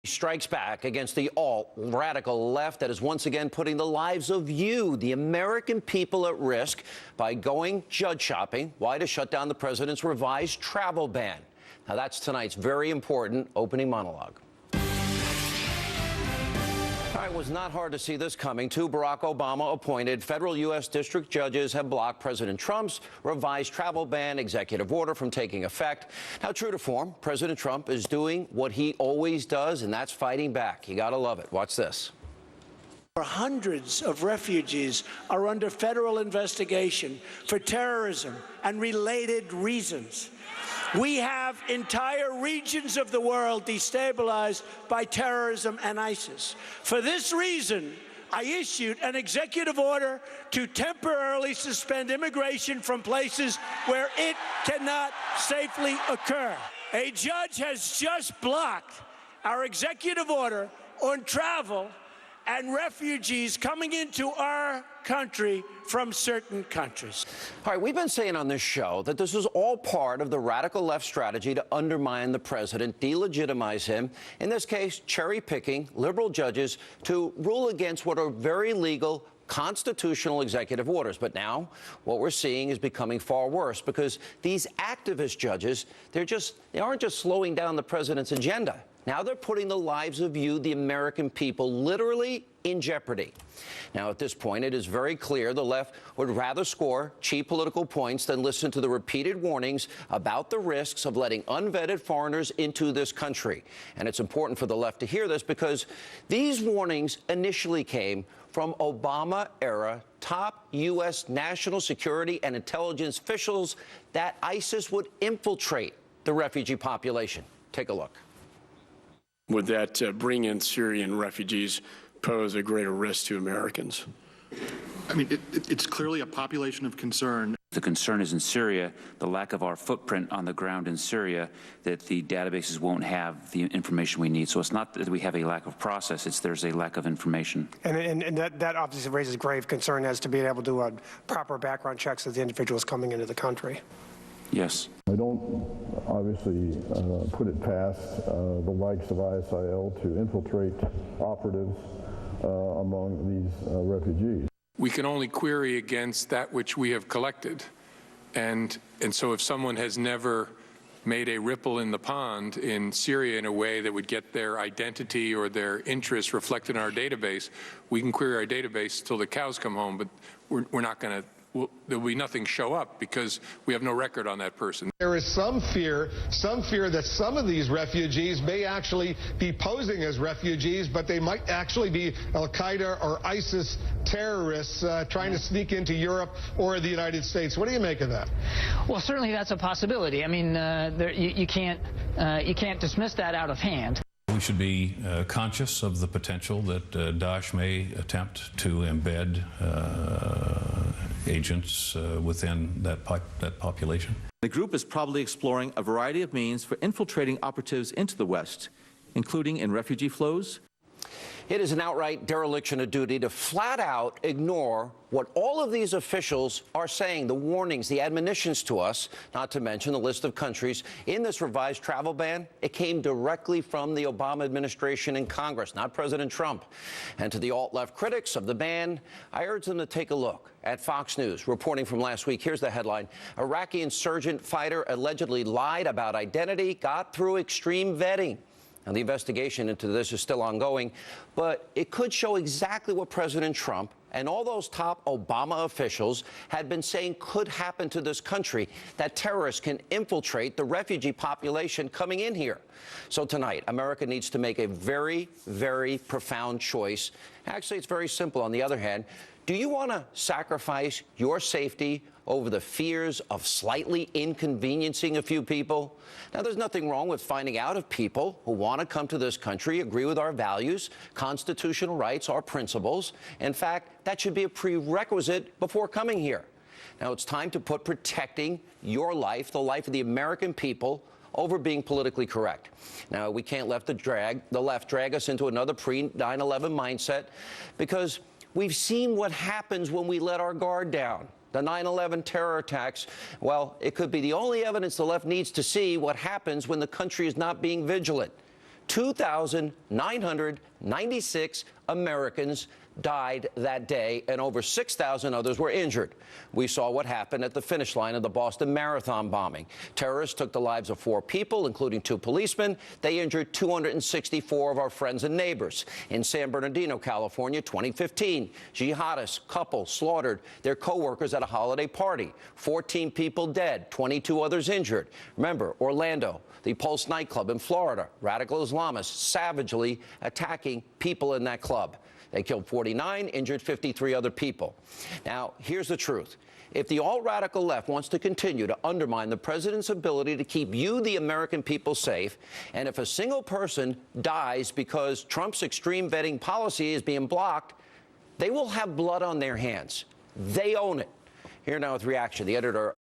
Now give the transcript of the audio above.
Strikes back against the alt-radical left that is once again putting the lives of you, the American people, at risk by going judge shopping. Why? To shut down the president's revised travel ban. Now, that's tonight's very important opening monologue. All right, it was not hard to see this coming. Two Barack Obama-appointed federal U.S. district judges have blocked President Trump's revised travel ban executive order from taking effect. Now, true to form, President Trump is doing what he always does, and that's fighting back. You gotta love it. Watch this. Hundreds of refugees are under federal investigation for terrorism and related reasons. We have entire regions of the world destabilized by terrorism and ISIS. For this reason, I issued an executive order to temporarily suspend immigration from places where it cannot safely occur. A judge has just blocked our executive order on travel and refugees coming into our country from certain countries. All right, we've been saying on this show that this is all part of the radical left strategy to undermine the president, delegitimize him, in this case, cherry-picking liberal judges to rule against what are very legal constitutional executive orders. But now what we're seeing is becoming far worse because these activist judges, they aren't just slowing down the president's agenda. Now they're putting the lives of you, the American people, literally in jeopardy. Now, at this point, it is very clear the left would rather score cheap political points than listen to the repeated warnings about the risks of letting unvetted foreigners into this country. And it's important for the left to hear this because these warnings initially came from Obama-era top U.S. national security and intelligence officials that ISIS would infiltrate the refugee population. Take a look. Would that bring in Syrian refugees pose a greater risk to Americans? I mean, it's clearly a population of concern. The concern is in Syria, the lack of our footprint on the ground in Syria, that the databases won't have the information we need. So it's not that we have a lack of process, it's there's a lack of information. And that obviously raises grave concern as to being able to do proper background checks of the individuals coming into the country. Yes. I don't obviously put it past the likes of ISIL to infiltrate operatives among these refugees. We can only query against that which we have collected. And so if someone has never made a ripple in the pond in Syria in a way that would get their identity or their interests reflected in our database, we can query our database till the cows come home, but we're not going to. There will be nothing show up because we have no record on that person. There is some fear that some of these refugees may actually be posing as refugees, but they might actually be al-Qaeda or ISIS terrorists trying to sneak into Europe or the United States. What do you make of that? Well, certainly that's a possibility. I mean, you can't dismiss that out of hand. We should be conscious of the potential that Daesh may attempt to embed agents within that population. The group is probably exploring a variety of means for infiltrating operatives into the West, including in refugee flows. It is an outright dereliction of duty to flat out ignore what all of these officials are saying, the warnings, the admonitions to us, not to mention the list of countries in this revised travel ban. It came directly from the Obama administration and Congress, not President Trump. And to the alt-left critics of the ban, I urge them to take a look at Fox News. Reporting from last week, here's the headline. Iraqi insurgent fighter allegedly lied about identity, got through extreme vetting. Now, the investigation into this is still ongoing, but it could show exactly what President Trump and all those top Obama officials had been saying could happen to this country, that terrorists can infiltrate the refugee population coming in here. So tonight, America needs to make a very, very profound choice. Actually, it's very simple. On the other hand, do you want to sacrifice your safety over the fears of slightly inconveniencing a few people? Now, there's nothing wrong with finding out if people who want to come to this country agree with our values, constitutional rights, our principles. In fact, that should be a prerequisite before coming here. Now, it's time to put protecting your life, the life of the American people, over being politically correct. Now, we can't let the left drag us into another pre-9/11 mindset, because we've seen what happens when we let our guard down. The 9/11 terror attacks, well, it could be the only evidence the left needs to see what happens when the country is not being vigilant. 2,996 Americans died that day, and over 6,000 others were injured. We saw what happened at the finish line of the Boston Marathon bombing. Terrorists took the lives of 4 people, including 2 policemen. They injured 264 of our friends and neighbors. In San Bernardino, California, 2015, jihadist couple slaughtered their co-workers at a holiday party. 14 people dead, 22 others injured. Remember, Orlando, the Pulse nightclub in Florida, radical Islamists savagely attacking people in that club. They killed 49, injured 53 other people. Now, here's the truth. If the alt-radical left wants to continue to undermine the president's ability to keep you, the American people, safe, and if a single person dies because Trump's extreme vetting policy is being blocked, they will have blood on their hands. They own it. Here now with reaction, the editor